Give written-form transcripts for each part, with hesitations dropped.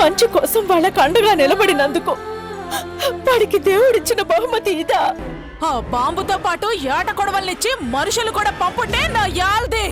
మంచి కోసం వాళ్ళకు అండగా నిలబడినందుకు వాడికి దేవుడిచ్చిన బహుమతి ఇదా? ఆ బాంబుతో పాటు ఏట కొడవల్నిచ్చి మనుషులు కూడా పంపుంటే నా యాల్దే.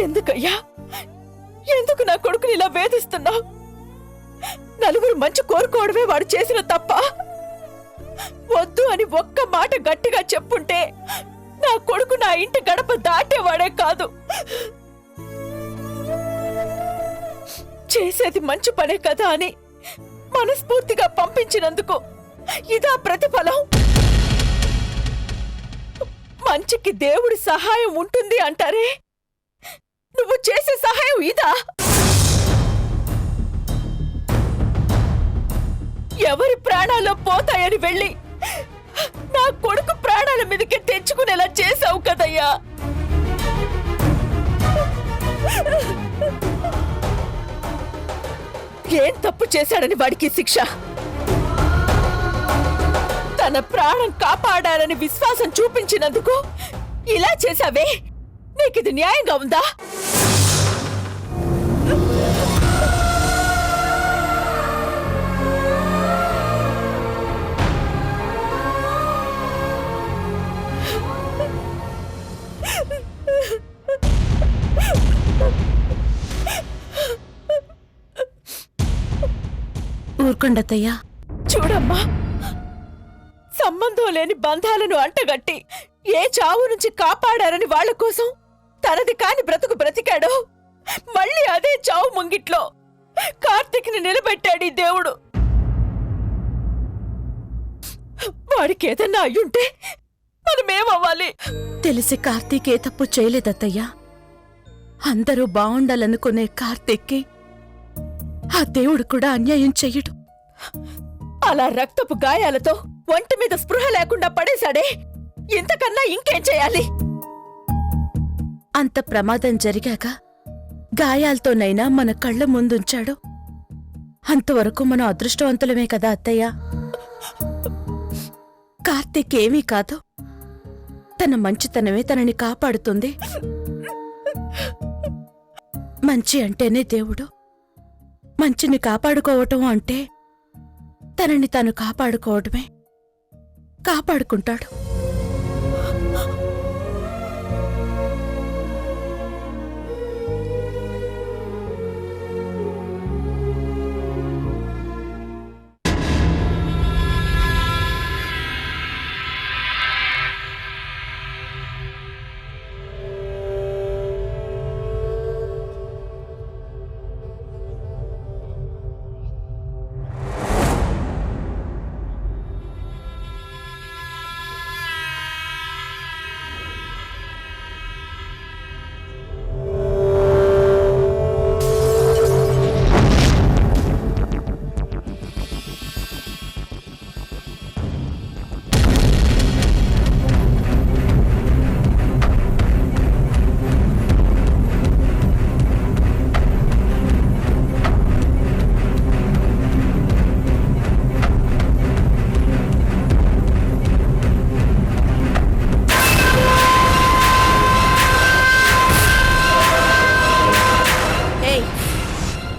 ఎందుకయ్యా, ఎందుకు నా కొడుకుని ఇలా వేధిస్తున్నావు? నలుగురు మంచి కోరుకోవడమే వాడు చేసిన తప్ప. వద్దు అని ఒక్క మాట గట్టిగా చెప్పుంటే నా కొడుకు నా ఇంటి గడప దాటేవాడే కాదు. చేసేది మంచి పనే కదా అని మనస్ఫూర్తిగా పంపించినందుకు ఇదా ప్రతిఫలం? మంచికి దేవుడి సహాయం ఉంటుంది అంటారే, నువ్వు చేసే సహాయం ఇదా? ఎవరి ప్రాణాల్లో పోతాయని వెళ్ళి నా కొడుకు ప్రాణాల మీదకి తెచ్చుకునేలా చేసావు కదయ్యా. ఏం తప్పు చేశాడని వాడికి శిక్ష? తన ప్రాణం కాపాడాలని విశ్వాసం చూపించినందుకు ఇలా చేశావే, నీకిది న్యాయంగా ఉందా? ఊరుకుండతయ్యా. చూడమ్మా, సంబంధం లేని బంధాలను అంటగట్టి ఏ చావు నుంచి కాపాడారని వాళ్ల కోసం తనది కాని బ్రతుకు బ్రతికాడో, మళ్ళీ అదే చావు ముంగిట్లో కార్తీక్ ని నిలబెట్టాడు ఈ దేవుడు. వాడికి ఏదన్నా అయ్యుంటే మనమేమవ్వాలి? తెలిసి కార్తీక్ ఏ తప్పు చేయలేదత్తయ్యా. అందరూ బావుండాలనుకునే కార్తీక్కి ఆ దేవుడు కూడా అన్యాయం చెయ్యడు. అలా రక్తపు గాయాలతో ఒంటి మీద స్పృహ లేకుండా పడేశాడే, ఇంతకన్నా ఇంకేం చేయాలి? అంత ప్రమాదం జరిగాక గాయాలతోనైనా మన కళ్ళ ముందుంచాడు. అంతవరకు మనం అదృష్టవంతులమే కదా అత్తయ్య. కార్తీక్ ఏమీ కాదు, తన మంచితనమే తనని కాపాడుతుంది. మంచి అంటేనే దేవుడు. మంచిని కాపాడుకోవటం అంటే తనని తాను కాపాడుకోవడమే. కాపాడుకుంటాడు.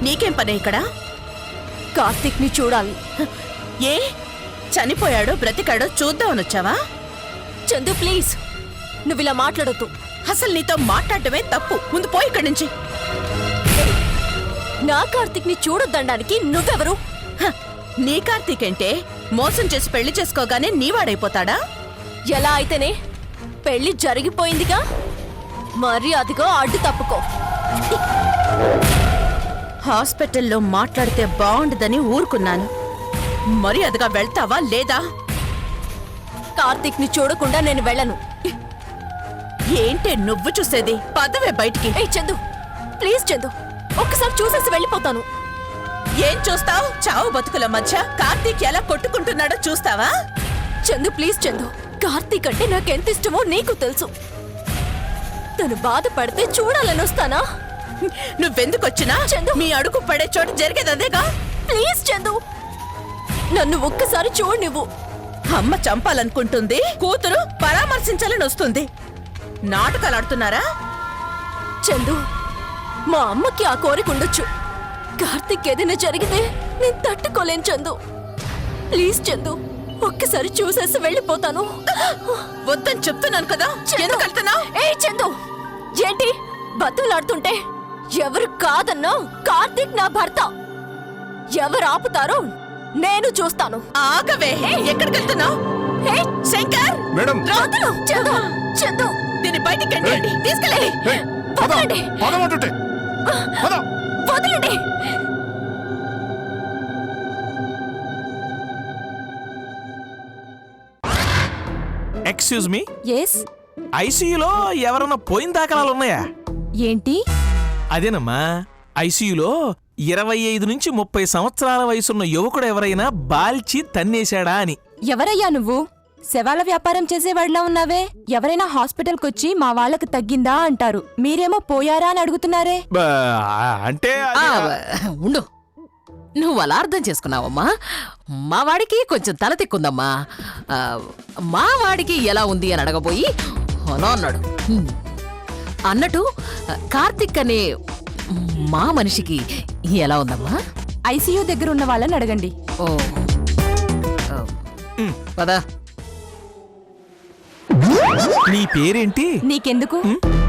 నీకేం పనే ఇక్కడ? కార్తీక్ ని చూడాలి. ఏ చనిపోయాడో బ్రతికాడో చూద్దామనొచ్చావా? చందు ప్లీజ్, నువ్విలా మాట్లాడొద్దు. అసలు నీతో మాట్లాడటమే తప్పు. ముందు పోయి ఇక్కడి నుంచి. నా కార్తీక్ ని చూడొద్దనడానికి నువ్వెవరు? నీ కార్తీక్ అంటే మోసం చేసి పెళ్లి చేసుకోగానే నీవాడైపోతాడా? ఎలా అయితేనే పెళ్లి జరిగిపోయిందిగా, మరి అదిగో అడ్డు తప్పుకో. హాస్పిటల్లో మాట్లాడితే బాగుండదని ఊరుకున్నాను. మరి అదిగా వెళ్తావా లేదా? కార్తీక్ ని చూడకుండా నేను వెళ్ళను. ఏంటే నువ్వు చూసేది? పదవే బయటికి. ఏ చందు, ప్లీజ్ చందు, ఒక్కసారి చూసేసి వెళ్ళిపోతాను. ఏం చూస్తావు? చావు బతుకుల మధ్య కార్తీక్ ఎలా కొట్టుకుంటున్నాడో చూస్తావా? చందు ప్లీజ్ చందు, కార్తీక్ అంటే నాకెంత ఇష్టమో నీకు తెలుసు. తను బాధపడితే చూడాలని వస్తానా? నువ్వెందుకొచ్చినా చందు, మీ అడుగు పడే చోటు జరిగేది అదేగా. ప్లీజ్ చందు, నన్ను ఒక్కసారి చూడు. నువ్వు అమ్మ చంపాలనుకుంటుంది, కూతురు పరామర్శించాలని వస్తుంది. నాటకాలు ఆడుతున్నారా? చందు, మా అమ్మకి ఆ కోరిక ఉండొచ్చు. కార్తీక్ ఏదైనా జరిగితే నేను తట్టుకోలేను చందు. ప్లీజ్ చందు, ఒక్కసారి చూసేసి వెళ్ళిపోతాను. వద్దని చెప్తున్నాను కదా. ఎందుకు వెళ్తున్నావ్? ఏ చందు, ఏంటి బతులాడుతుంటే? ఎవరు కాదన్నా కార్తీక్ నా భర్త. ఎవరు ఆపుతారో నేను చూస్తాను. ఆగవే, ఎక్కడికి వెళ్తున్నావు? శంకర్ మేడం, రాదులు. చందు, చందు, దీన్ని బయటికి ఎంటండి, తీసుకెళ్ళండి. వదలండి, వదలండి. ఎక్స్క్యూజ్ మీ, ఎస్, ఐసీయూలో ఎవరన్నా పోయిన దాఖలాలు ఉన్నాయా? ఏంటి? అదేనమ్మా, ఐసీయూలో 25 నుంచి 30 సంవత్సరాల వయసున్న యువకుడు ఎవరైనా బాల్చి తన్నేశాడా అని. ఎవరయ్యా నువ్వు? శవాల వ్యాపారం చేసేవాడిలా ఉన్నావే. ఎవరైనా హాస్పిటల్కొచ్చి మా వాళ్ళకి తగ్గిందా అంటారు, మీరేమో పోయారా అని అడుగుతున్నారే. అంటే ఉండు, నువ్వు అలా అర్థం చేసుకున్నావమ్మా. మా వాడికి కొంచెం తల తిక్కుందమ్మా. మా వాడికి ఎలా ఉంది అని అడగబోయి అలా అన్నాడు. అన్నట్టు కార్తిక్ అనే మా మనిషికి ఎలా ఉందమ్మా? ఐసీయూ దగ్గర ఉన్న వాళ్ళని అడగండి. ఓ పదా. నీ పేరేంటి? నీకెందుకు?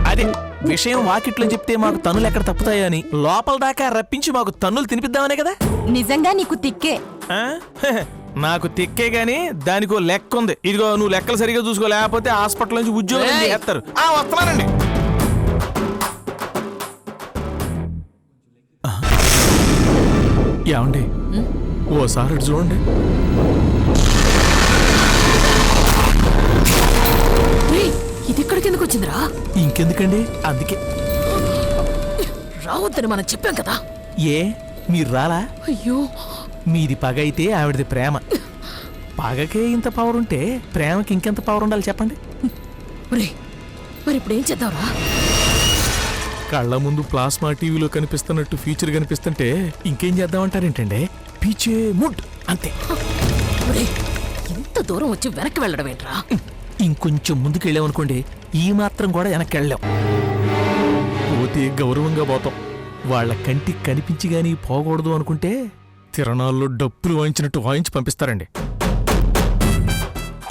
అదే విషయం వాకిట్లో చెప్తే మాకు తన్నులు ఎక్కడ తప్పుతాయో అని లోపల దాకా రప్పించి మాకు తన్నులు తినిపిద్దామనే కదా. నిజంగా నీకు తిక్కే. ఆ? నాకు తిక్కే గాని దానికో లెక్క ఉంది. ఇదిగో, నువ్వు లెక్కలు సరిగా చూసుకో, లేకపోతే హాస్పిటల్ నుంచి ఉద్యోగం చేస్తారు. వస్తున్నానండి. ఏమండి, ఓసారి ఇటు చూడండి. ఇది ఇక్కడికి ఎందుకు వచ్చిందిరా? ఇంకెందుకండి, అందుకే రావద్దని మనం చెప్పాం కదా. ఏ మీరు రాలా? అయ్యో, మీది పగ అయితే ఆవిడది ప్రేమ. పగకే ఇంత పవర్ ఉంటే ప్రేమకి ఇంకెంత పవర్ ఉండాలి చెప్పండి. మరి ఇప్పుడు ఏం చేద్దాంరా? కళ్ళ ముందు ప్లాస్మా టీవీలో కనిపిస్తున్నట్టు ఫ్యూచర్ కనిపిస్తుంటే ఇంకేం చేద్దామంటారేంటండి? పీచే ముడ్ అంతే. ఇంత దూరం వచ్చి వెనక్కి వెళ్ళడం ఏంట్రా? ఇంకొంచెం ముందుకు వెళ్ళామనుకోండి, ఈ మాత్రం కూడా వెనక్కి వెళ్ళాం. పోతే గౌరవంగా పోతాం. వాళ్ళ కంటికి కనిపించి గానీ పోకూడదు అనుకుంటే తిరణాల్లో డప్పులు వాయించినట్టు వాయించి పంపిస్తారండి.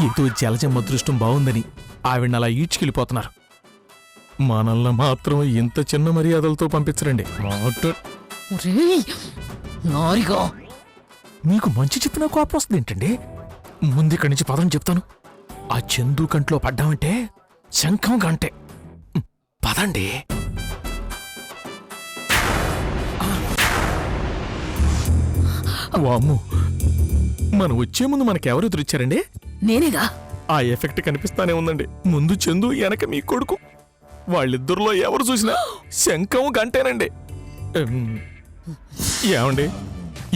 ఏదో జలజం అదృష్టం బాగుందని ఆవిడ అలా ఈడ్చుకెళ్ళిపోతున్నారు. మనల్ని మాత్రం ఇంత చిన్న మర్యాదలతో పంపించరండి. మీకు మంచి చెప్పినా కోపం వస్తుంది ఏంటండి? ముందిక్కడి నుంచి పదం చెప్తాను. ఆ చందు కంట్లో పడ్డామంటే శంఖం గంటే. పదండి. వామ్ము, మనం వచ్చే ముందు మనకెవరు ఎదురొచ్చారండి? నేనేగా. ఆ ఎఫెక్ట్ కనిపిస్తానే ఉందండి. ముందు చందు, వెనక మీ కొడుకు. వాళ్ళిద్దరిలో ఎవరు చూసినా శంఖం గంటేనండి. ఏమండి,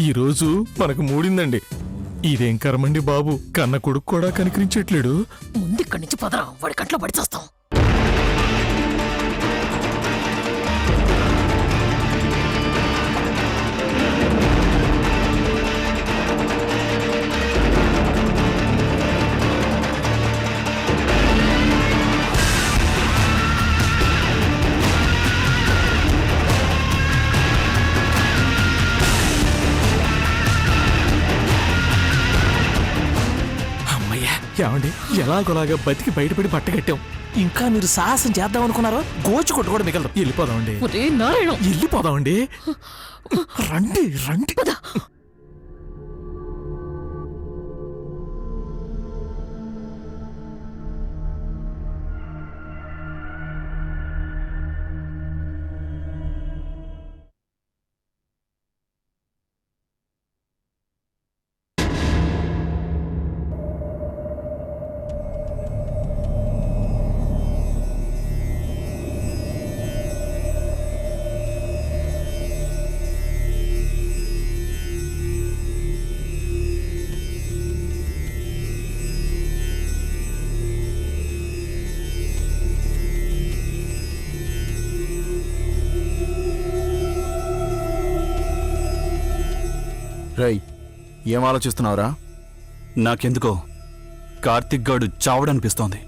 ఈరోజు మనకు మూడిందండి. ఇదేం కర్మండి బాబు, కన్న కొడుకు కూడా కనికరించట్లేడు. ముందిక్కడి నుంచి పదరా, వాడి కంట్లో పడి చేస్తాం. ఏమండి, ఎలాగోలాగా బతికి బయటపడి బట్టగట్టాం. ఇంకా మీరు సాహసం చేద్దాం అనుకున్నారో గోచు కొట్టు కూడా మిగలదు. వెళ్ళిపోదామండి, వెళ్ళిపోదామండి. రండి రండి. రై, ఏం ఆలోచిస్తున్నావురా? నాకెందుకో కార్తిక్ గాడు చావడనిపిస్తోంది.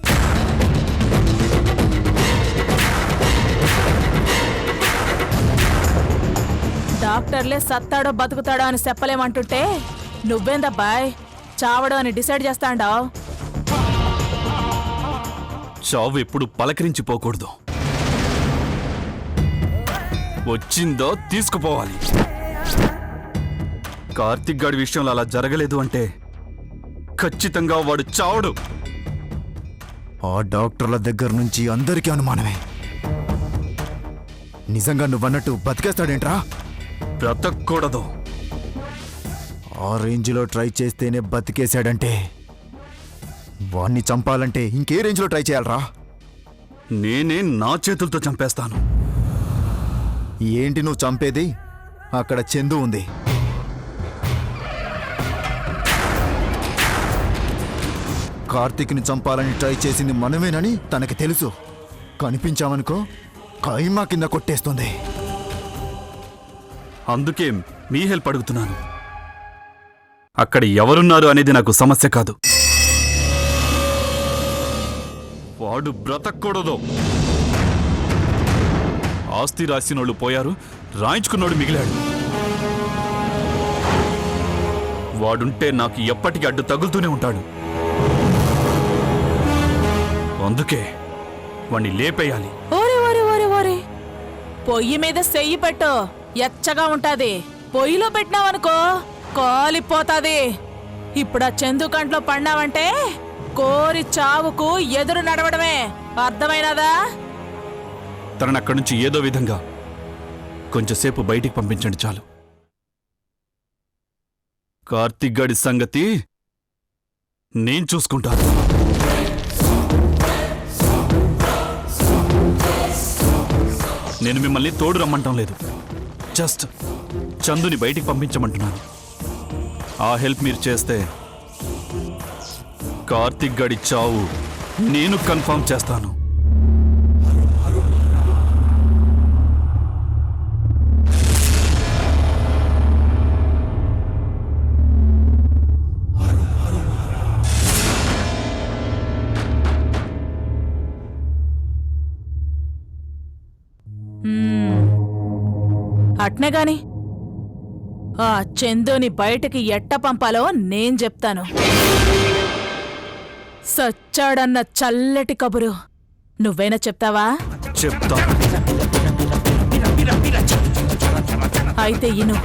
డాక్టర్లే సత్తాడో బతుకుతాడో అని చెప్పలేమంటుంటే నువ్వేందబ్బాయ్ చావడో అని డిసైడ్ చేస్తాండావు? చావు ఎప్పుడు పలకరించిపోకూడదు. వచ్చిందో తీసుకుపోవాలి. కార్తిక్ గాడి విషయంలో అలా జరగలేదు అంటే ఖచ్చితంగా వాడు చావడు. ఆ డాక్టర్ల దగ్గర నుంచి అందరికీ అనుమానమే. నిజంగా నువ్వన్నట్టు బతికేస్తాడేంట్రా? బ్రతకూడదు. ఆ రేంజ్లో ట్రై చేస్తేనే బతికేశాడంటే వాణ్ణి చంపాలంటే ఇంకే రేంజ్లో ట్రై చేయాలరా? నేనే నా చేతులతో చంపేస్తాను. ఏంటి నువ్వు చంపేది? అక్కడ చందు ఉంది. కార్తీక్ని చంపాలని ట్రై చేసింది మనమేనని తనకి తెలుసు. కనిపించామనుకో కైమా కింద కొట్టేస్తుంది. అందుకే మీ హెల్ప్ అడుగుతున్నాను. అక్కడ ఎవరున్నారు అనేది నాకు సమస్య కాదు. వాడు బ్రతకూడదు. ఆస్తి రాసినోళ్ళు పోయారు, రాయించుకున్నోడు మిగిలాడు. వాడుంటే నాకు ఎప్పటికీ అడ్డు తగులుతూనే ఉంటాడు. అందుకే వాణ్ణి లేపేయాలి. ఓరే ఓరే ఓరే ఓరే, పొయ్యి మీద సెయ్యి పెట్టు, ఎచ్చగా ఉంటాది. పొయ్యిలో పెట్టినావనుకో కాలిపోతాది. ఇప్పుడు ఆ చందు కంట్లో పడినావంటే కోరి చావుకు ఎదురు నడవడమే. అర్థమైనదా? తనని అక్కడి నుంచి ఏదో విధంగా కొంచెంసేపు బయటికి పంపించండి చాలు. కార్తిక్ గాడి సంగతి నేను చూసుకుంటాను. నేను మిమ్మల్ని తోడు రమ్మంటం లేదు, జస్ట్ చందుని బయటికి పంపించమంటున్నాను. ఆ హెల్ప్ మీరు చేస్తే కార్తిక్ గాడి చావు నేను కన్ఫర్మ్ చేస్తాను. అట్నే గాని ఆ చందుని బయటికి ఎట్ట పంపాలో నేను చెప్తాను. సచ్చాడన్న చల్లటి కబురు నువ్వైనా చెప్తావా? చెప్తా. అయితే ఇను.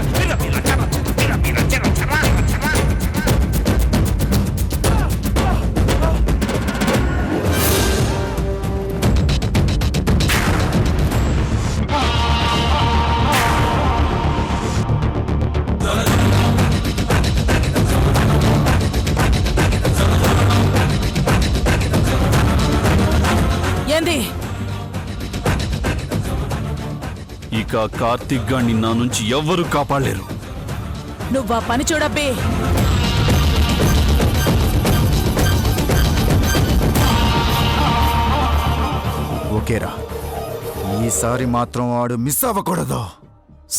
ఏంది? ఇక కార్తిక్ గాడిని నా నుంచి ఎవ్వరూ కాపాడలేరు. నువ్వా పని చూడబ్బే. ఓకేరా, ఈసారి మాత్రం వాడు మిస్ అవ్వకూడదు.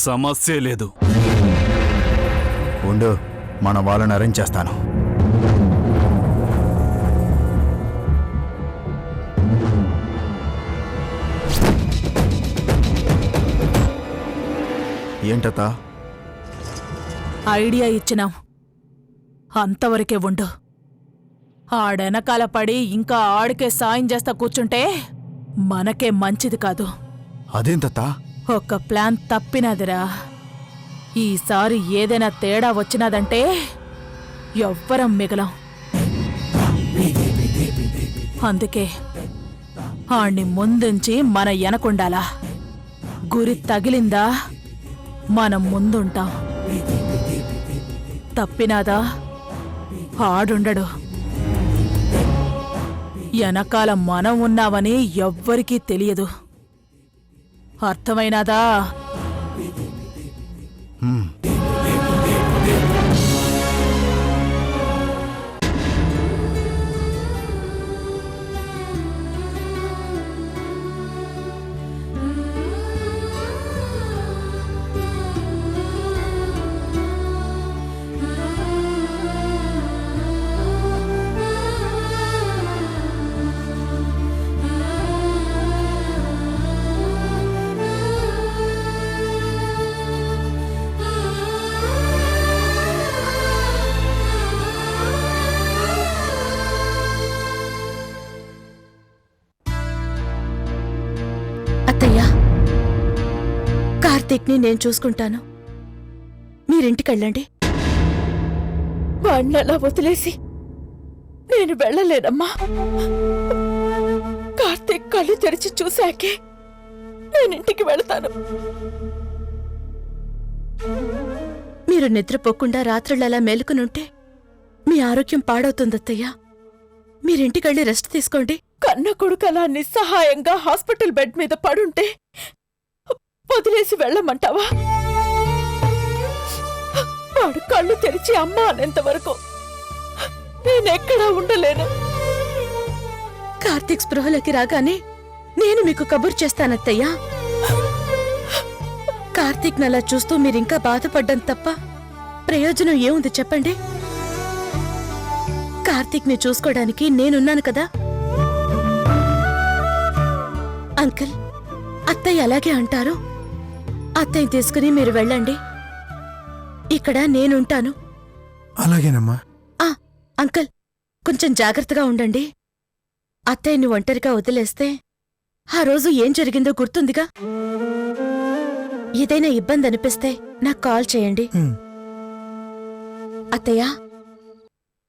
సమస్యే లేదు. ఉండు, మన వాళ్ళని అరేంజ్ చేస్తాను. ఏంటతా? ఐడియా ఇచ్చినాం, అంతవరకే ఉండు. ఆడెనకాల పడి ఇంకా ఆడికే సాయం చేస్తా కూర్చుంటే మనకే మంచిది కాదు. అదేంతతా? ఒక ప్లాన్ తప్పినదిరా. ఈసారి ఏదైనా తేడా వచ్చినదంటే ఎవ్వరం మిగలం. అందుకే ఆణ్ణి ముందుంచి మన ఎనకుండాలా. గురి తగిలిందా మనం ముందుంటాం. తప్పినాదా ఆడుండడు. ఎనకాల మనం ఉన్నామని ఎవ్వరికీ తెలియదు. అర్థమైనాదా? కార్తీక్ని నేను చూసుకుంటాను. మీరింటికెళ్ళండి. వాణ్ణి అలా వదిలేసి నేను వెళ్ళలేనమ్మా. కార్తీక్ కళ్ళు తెరిచి చూశాకే నేనింటికి వెళతాను. మీరు నిద్రపోకుండా రాత్రులలా మేలుకునుంటే మీ ఆరోగ్యం పాడవుతుందత్తయ్యా. మీరింటికెళ్ళి రెస్ట్ తీసుకోండి. కన్న కొడుకు అలా నిస్సహాయంగా హాస్పిటల్ బెడ్ మీద పడుంటే వదిలేసి వెళ్ళమంటావా? వాడు కళ్ళు తెరిచి అమ్మ అనేంత వరకు నేనెక్కడా ఉండలేను. కార్తీక్ స్పృహలోకి రాగానే నేను మీకు కబురు చేస్తానత్తయ్యా. కార్తీక్ నలా చూస్తూ మీరింకా బాధపడ్డం తప్ప ప్రయోజనం ఏముంది చెప్పండి? కార్తీక్ ని చూసుకోవడానికి నేనున్నాను కదా. అంకుల్, అత్తయ్య అలాగే అంటారు. అత్తయ్య తీసుకుని మీరు వెళ్ళండి. ఇక్కడ నేనుంటాను. అలాగేనమ్మా. అంకుల్, కొంచెం జాగ్రత్తగా ఉండండి. అత్తయ్యని ఒంటరిగా వదిలేస్తే ఆ రోజు ఏం జరిగిందో గుర్తుందిగా. ఏదైనా ఇబ్బంది అనిపిస్తే నాకు కాల్ చేయండి. అత్తయ్య,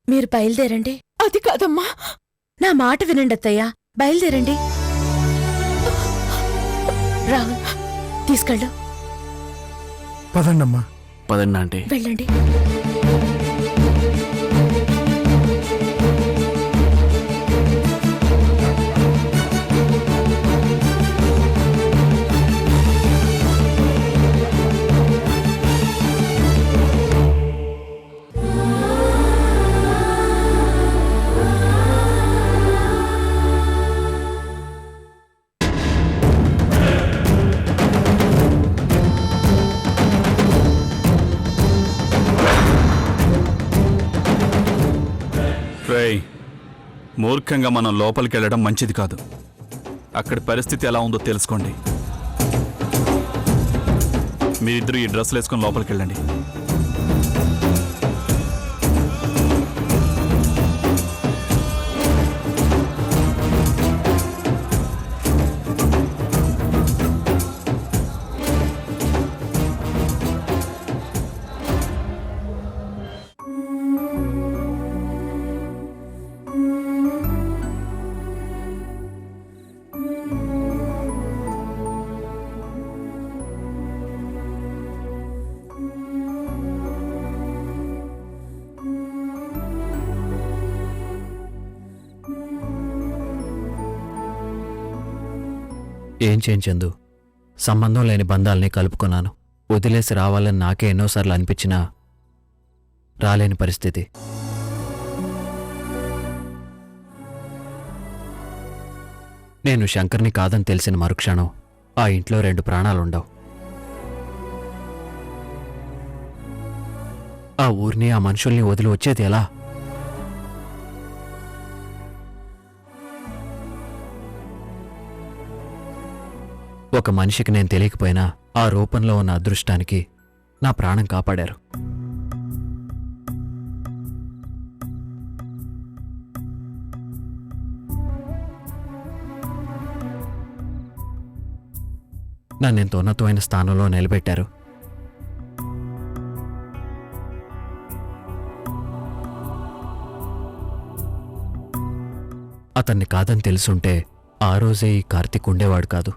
మీరు బయలుదేరండి. అది కాదమ్మా. నా మాట వినండి అత్తయ్య, బయలుదేరండి. రాహుల్, తీసుకెళ్ళు. పదండమ్మా. పదండి ఆంటీ. వెళ్ళండి. మూర్ఖంగా మనం లోపలికి వెళ్ళడం మంచిది కాదు. అక్కడి పరిస్థితి ఎలా ఉందో తెలుసుకోండి. మీరిద్దరూ ఈ డ్రెస్సులు వేసుకొని లోపలికి వెళ్ళండి. ఏం చేయించందు, సంబంధం లేని బంధాల్ని కలుపుకున్నాను. వదిలేసి రావాలని నాకే ఎన్నోసార్లు అనిపించినా రాలేని పరిస్థితి. నేను శంకర్ని కాదని తెలిసిన మరుక్షణం ఆ ఇంట్లో 2 ప్రాణాలుండవు. ఆ ఊరిని, ఆ మనుషుల్ని వదిలి వచ్చేది ఎలా? ఒక మనిషికి నేను తెలియకపోయినా ఆ రూపంలో ఉన్న అదృష్టానికి నా ప్రాణం కాపాడారు. నన్నెంత ఉన్నతమైన స్థానంలో నిలబెట్టారు. అతన్ని కాదని తెలుసుంటే ఆ రోజే ఈ కార్తీక్ ఉండేవాడు కాదు.